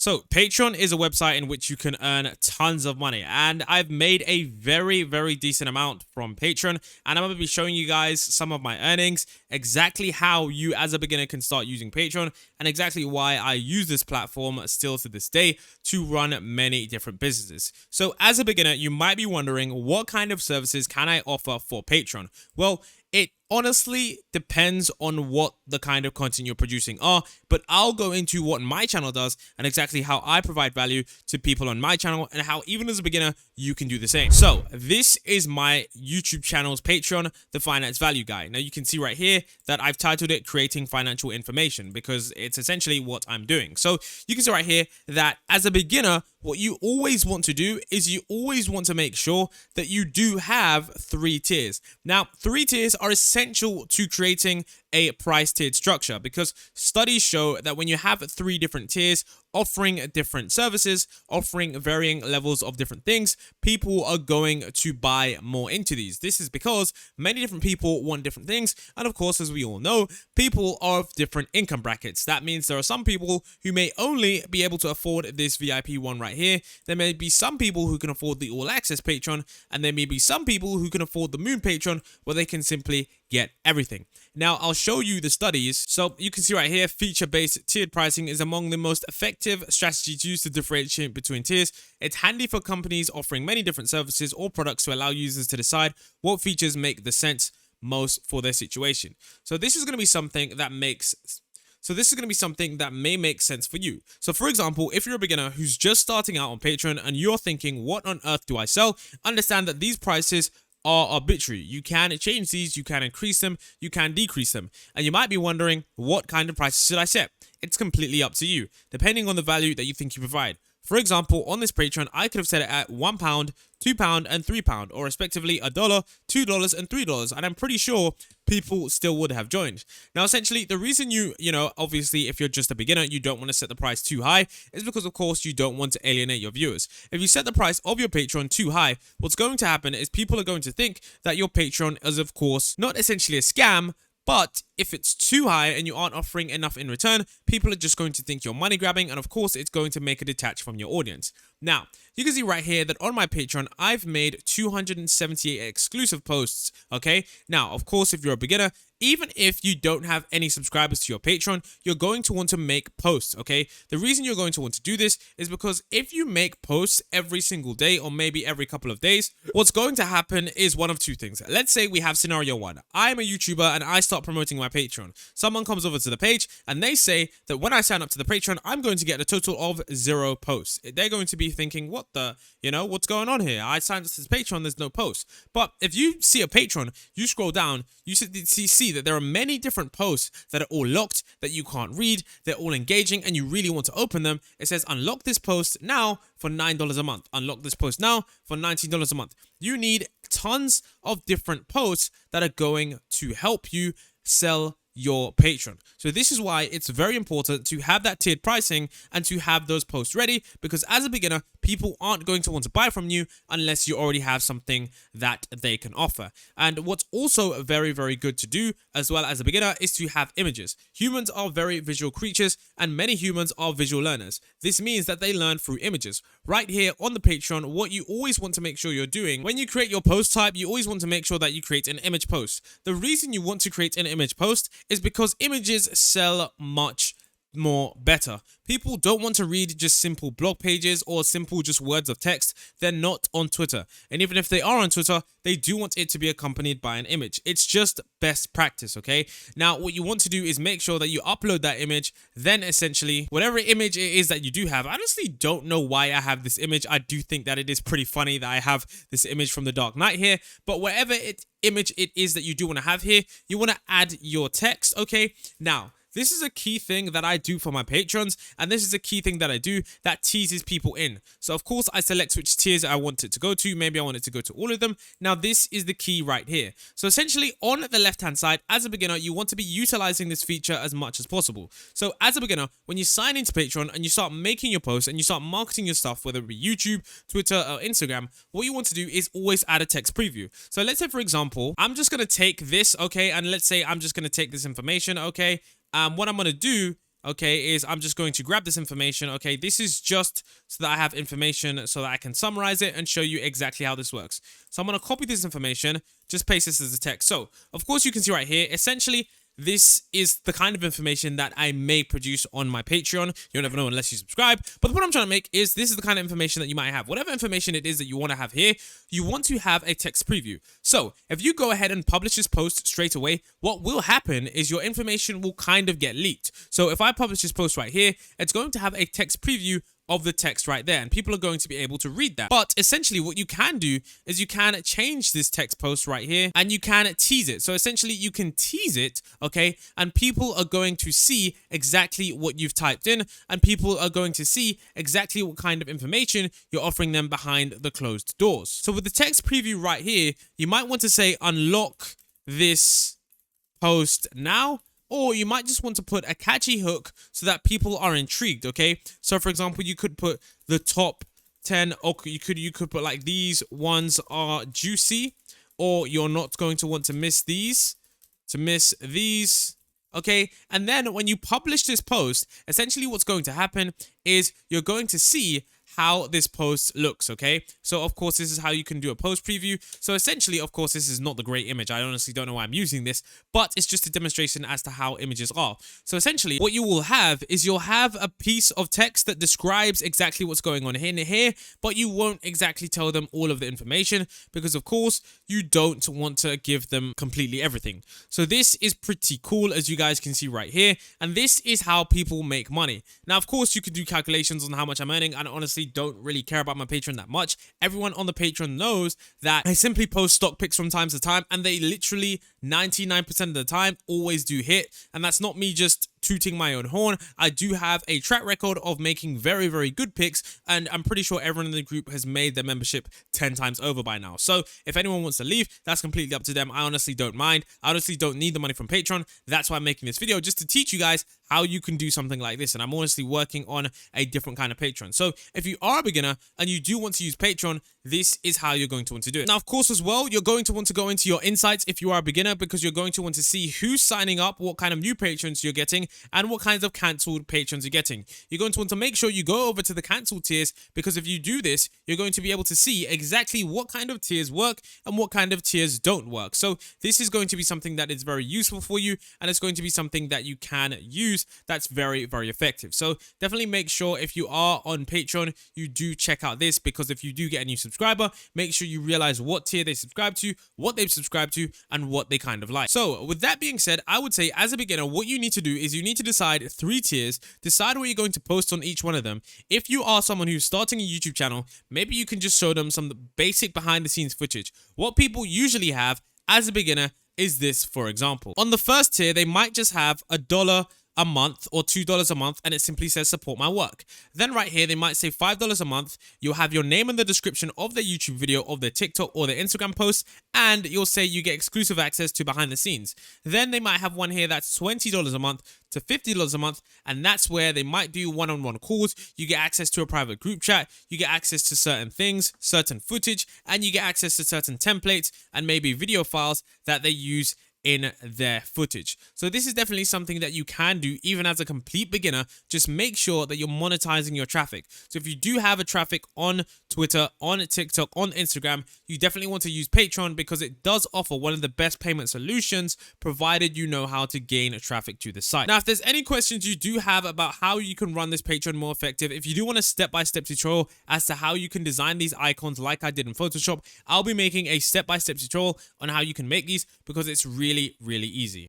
So Patreon is a website in which you can earn tons of money, and I've made a very decent amount from Patreon, and I'm going to be showing you guys some of my earnings, exactly how you as a beginner can start using Patreon, and exactly why I use this platform still to this day to run many different businesses. So as a beginner, you might be wondering, what kind of services can I offer for Patreon? Well, it honestly depends on what the kind of content you're producing are, but I'll go into what my channel does and exactly how I provide value to people on my channel and how even as a beginner you can do the same. So this is my YouTube channel's Patreon, the Finance Value Guy. Now you can see right here that I've titled it Creating Financial Information because it's essentially what I'm doing. So you can see right here that as a beginner, what you always want to do is you always want to make sure that you do have 3 tiers. Now, 3 tiers are essential to creating a price tiered structure because studies show that when you have 3 different tiers offering different services, offering varying levels of different things, people are going to buy more into these. This is because many different people want different things, and of course, as we all know, people are of different income brackets. That means there are some people who may only be able to afford this VIP one right here. There may be some people who can afford the all access Patreon, and there may be some people who can afford the Moon Patreon where they can simply get everything. Now, I'll show you the studies. So you can see right here, feature-based tiered pricing is among the most effective strategies used to differentiate between tiers. It's handy for companies offering many different services or products to allow users to decide what features make the sense most for their situation. So this is going to be something that may make sense for you. So for example, if you're a beginner who's just starting out on Patreon and you're thinking, what on earth do I sell? Understand that these prices are arbitrary. You can change these, you can increase them, you can decrease them. And you might be wondering, what kind of prices should I set? It's completely up to you, depending on the value that you think you provide. For example, on this Patreon, I could have set it at £1, £2, and £3, or respectively $1, $2, and $3, and I'm pretty sure people still would have joined. Now, essentially, the reason obviously, if you're just a beginner, you don't want to set the price too high is because, of course, you don't want to alienate your viewers. If you set the price of your Patreon too high, what's going to happen is people are going to think that your Patreon is, of course, not essentially a scam, but if it's too high and you aren't offering enough in return, people are just going to think you're money grabbing, and of course it's going to make it detach from your audience. Now, you can see right here that on my Patreon, I've made 278 exclusive posts, okay? Now, of course, if you're a beginner, even if you don't have any subscribers to your Patreon, you're going to want to make posts, okay? The reason you're going to want to do this is because if you make posts every single day or maybe every couple of days, what's going to happen is one of 2 things. Let's say we have scenario 1. I'm a YouTuber and I start promoting my Patreon. Someone comes over to the page and they say that when I sign up to the Patreon, I'm going to get a total of 0 posts. They're going to be thinking, what's going on here? I signed up to this Patreon, there's no posts. But if you see a Patreon, you scroll down, you see that there are many different posts that are all locked, that you can't read, they're all engaging, and you really want to open them. It says unlock this post now for $9 a month. Unlock this post now for $19 a month. You need tons of different posts that are going to help you sell your Patreon. So this is why it's very important to have that tiered pricing and to have those posts ready, because as a beginner, people aren't going to want to buy from you unless you already have something that they can offer. And what's also very good to do as well as a beginner is to have images. Humans are very visual creatures and many humans are visual learners. This means that they learn through images. Right here on the Patreon, what you always want to make sure you're doing when you create your post type, you always want to make sure that you create an image post. The reason you want to create an image post is because images sell much more better. People don't want to read just simple blog pages or simple just words of text. They're not on Twitter. And even if they are on Twitter, they do want it to be accompanied by an image. It's just best practice, okay? Now, what you want to do is make sure that you upload that image. Then essentially, whatever image it is that you do have, I honestly don't know why I have this image. I do think that it is pretty funny that I have this image from The Dark Knight here. But whatever image it is that you do want to have here, you want to add your text, okay? Now, this is a key thing that I do for my patrons, and this is a key thing that I do that teases people in. So of course I select which tiers I want it to go to. Maybe I want it to go to all of them. Now this is the key right here. So essentially on the left hand side, as a beginner, you want to be utilizing this feature as much as possible. So as a beginner, when you sign into Patreon and you start making your posts and you start marketing your stuff, whether it be YouTube, Twitter, or Instagram, what you want to do is always add a text preview. So let's say, for example, I'm just going to take this, okay, and let's say I'm just going to take this information, okay. What I'm going to do okay, is I'm just going to grab this information. Okay, this is just so that I have information so that I can summarize it and show you exactly how this works. So I'm going to copy this information, just paste this as a text. So of course you can see right here, essentially, this is the kind of information that I may produce on my Patreon. You'll never know unless you subscribe. But the point I'm trying to make is this is the kind of information that you might have. Whatever information it is that you want to have here, you want to have a text preview. So if you go ahead and publish this post straight away, what will happen is your information will kind of get leaked. So if I publish this post right here, it's going to have a text preview of the text right there, and people are going to be able to read that. But essentially what you can do is you can change this text post right here and you can tease it. So essentially you can tease it, okay, and people are going to see exactly what you've typed in, and people are going to see exactly what kind of information you're offering them behind the closed doors. So with the text preview right here, you might want to say unlock this post now, or you might just want to put a catchy hook so that people are intrigued, okay? So for example, you could put the top 10, or you could put like these ones are juicy, or you're not going to want to miss these, okay? And then when you publish this post, essentially what's going to happen is you're going to see how this post looks, okay? So of course this is how you can do a post preview. So essentially, of course, this is not the great image. I honestly don't know why I'm using this, but it's just a demonstration as to how images are. So essentially what you will have is you'll have a piece of text that describes exactly what's going on in here, but you won't exactly tell them all of the information because of course you don't want to give them completely everything. So this is pretty cool, as you guys can see right here, and this is how people make money. Now of course you could do calculations on how much I'm earning, and honestly don't really care about my Patreon that much. Everyone on the Patreon knows that I simply post stock picks from time to time, and they literally 99% of the time always do hit. And that's not me just tooting my own horn. I do have a track record of making very, very good picks, and I'm pretty sure everyone in the group has made their membership 10 times over by now. So if anyone wants to leave, that's completely up to them. I honestly don't mind. I honestly don't need the money from Patreon. That's why I'm making this video, just to teach you guys how you can do something like this. And I'm honestly working on a different kind of Patreon. So if you are a beginner and you do want to use Patreon, this is how you're going to want to do it. Now, of course, as well, you're going to want to go into your insights if you are a beginner, because you're going to want to see who's signing up, what kind of new patrons you're getting, and what kinds of cancelled patrons you're getting. You're going to want to make sure you go over to the cancelled tiers, because if you do this, you're going to be able to see exactly what kind of tiers work and what kind of tiers don't work. So this is going to be something that is very useful for you, and it's going to be something that you can use that's very, very effective. So definitely make sure if you are on Patreon, you do check out this, because if you do get a new subscriber, make sure you realize what tier they subscribe to, what they've subscribed to, and what they kind of like. So with that being said, I would say as a beginner, what you need to do is you need to decide 3 tiers, decide what you're going to post on each one of them. If you are someone who's starting a YouTube channel, maybe you can just show them some basic behind the scenes footage. What people usually have as a beginner is this, for example. On the first tier, they might just have $1 a month or $2 a month, and it simply says support my work. Then right here, they might say $5 a month. You'll have your name in the description of their YouTube video, of their TikTok or their Instagram post, and you'll say you get exclusive access to behind the scenes. Then they might have one here that's $20 a month to $50 a month, and that's where they might do one-on-one calls. You get access to a private group chat, you get access to certain things, certain footage, and you get access to certain templates and maybe video files that they use in their footage. So this is definitely something that you can do even as a complete beginner. Just make sure that you're monetizing your traffic. So if you do have a traffic on Twitter, on TikTok, on Instagram, you definitely want to use Patreon, because it does offer one of the best payment solutions, provided you know how to gain traffic to the site. Now, if there's any questions you do have about how you can run this Patreon more effective, if you do want a step-by-step tutorial as to how you can design these icons like I did in Photoshop, I'll be making a step-by-step tutorial on how you can make these, because it's really, really easy.